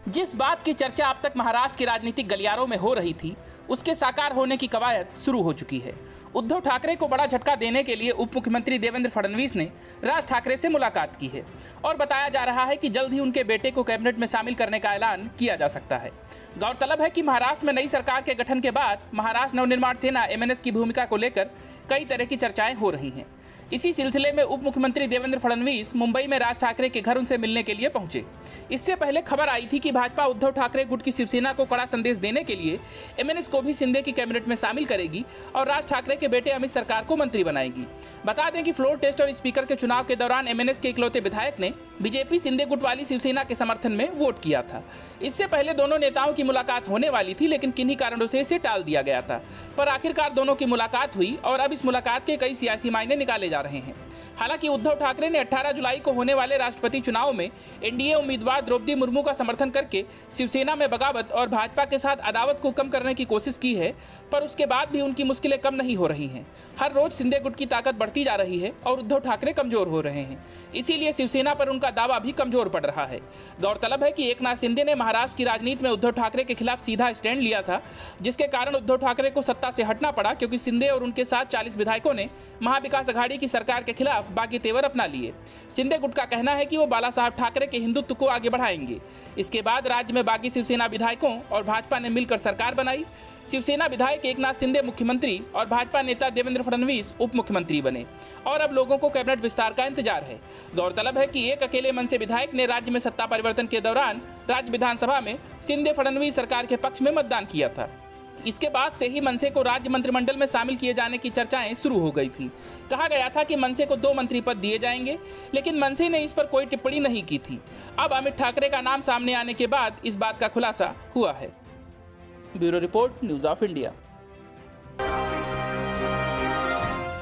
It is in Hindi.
जिस बात की चर्चा अब तक महाराष्ट्र के राजनीतिक गलियारों में हो रही थी, उसके साकार होने की कवायद शुरू हो चुकी है। उद्धव ठाकरे को बड़ा झटका देने के लिए उप मुख्यमंत्री देवेंद्र फडणवीस ने राज ठाकरे से मुलाकात की है और बताया जा रहा है कि जल्द ही उनके बेटे को कैबिनेट में शामिल करने का ऐलान किया जा सकता है। गौरतलब है कि महाराष्ट्र में नई सरकार के गठन के बाद महाराष्ट्र नवनिर्माण सेना एमएनएस की भूमिका को लेकर कई तरह की चर्चाएं हो रही हैं। इसी सिलसिले में उप मुख्यमंत्री देवेंद्र फडणवीस मुंबई में राज ठाकरे के घर उनसे मिलने के लिए पहुंचे। इससे पहले खबर आई थी कि भाजपा उद्धव ठाकरे गुट की शिवसेना को कड़ा संदेश देने के लिए एमएनएस को भी शिंदे की कैबिनेट में शामिल करेगी और राज ठाकरे के बेटे अमित सरकार को मंत्री बनाएगी। बता दें कि फ्लोर टेस्ट और स्पीकर के चुनाव के दौरान एमएनएस के इकलौते विधायक ने बीजेपी शिंदे गुट वाली शिवसेना के समर्थन में वोट किया था। इससे पहले दोनों नेताओं की मुलाकात होने वाली थी, लेकिन किन्हीं कारणों से इसे टाल दिया गया था। पर आखिरकार दोनों की मुलाकात हुई और अब इस मुलाकात के कई सियासी मायने निकाले जा रहे हैं। हालांकि उद्धव ठाकरे ने 18 जुलाई को होने वाले राष्ट्रपति चुनाव में एनडीए उम्मीदवार द्रौपदी मुर्मू का समर्थन करके शिवसेना में बगावत और भाजपा के साथ अदावत को कम करने की कोशिश की है, पर उसके बाद भी उनकी मुश्किलें कम नहीं हो रही हैं। हर रोज शिंदे गुट की ताकत बढ़ती जा रही है और उद्धव ठाकरे कमजोर हो रहे हैं। इसीलिए शिवसेना पर उनका दावा भी कमजोर पड़ रहा है। गौरतलब है कि एकनाथ शिंदे ने महाराष्ट्र की राजनीति में उद्धव ठाकरे के खिलाफ सीधा स्टैंड लिया था, जिसके कारण उद्धव ठाकरे को सत्ता से हटना पड़ा, क्योंकि शिंदे और उनके साथ 40 विधायकों ने महाविकास अघाड़ी की सरकार के खिलाफ बाकी तेवर अपना लिए। शिंदे गुट का कहना है कि वो बाला साहब ठाकरे के हिंदुत्व को आगे बढ़ाएंगे। इसके बाद राज्य में बागी शिवसेना विधायकों और भाजपा ने मिलकर सरकार बनाई। शिवसेना विधायक एकनाथ शिंदे मुख्यमंत्री और भाजपा नेता देवेंद्र फडणवीस उप मुख्यमंत्री बने और अब लोगों को कैबिनेट विस्तार का इंतजार है। गौरतलब है कि एक अकेले मन से विधायक ने राज्य में सत्ता परिवर्तन के दौरान राज्य विधानसभा में शिंदे फडणवीस सरकार के पक्ष में मतदान किया था। इसके बाद से ही मनसे को राज्य मंत्रिमंडल में शामिल किए जाने की चर्चाएं शुरू हो गई थी। कहा गया था कि मनसे को 2 मंत्री पद दिए जाएंगे, लेकिन मनसे ने इस पर कोई टिप्पणी नहीं की थी। अब अमित ठाकरे का नाम सामने आने के बाद इस बात का खुलासा हुआ है। Bureau report, news of India.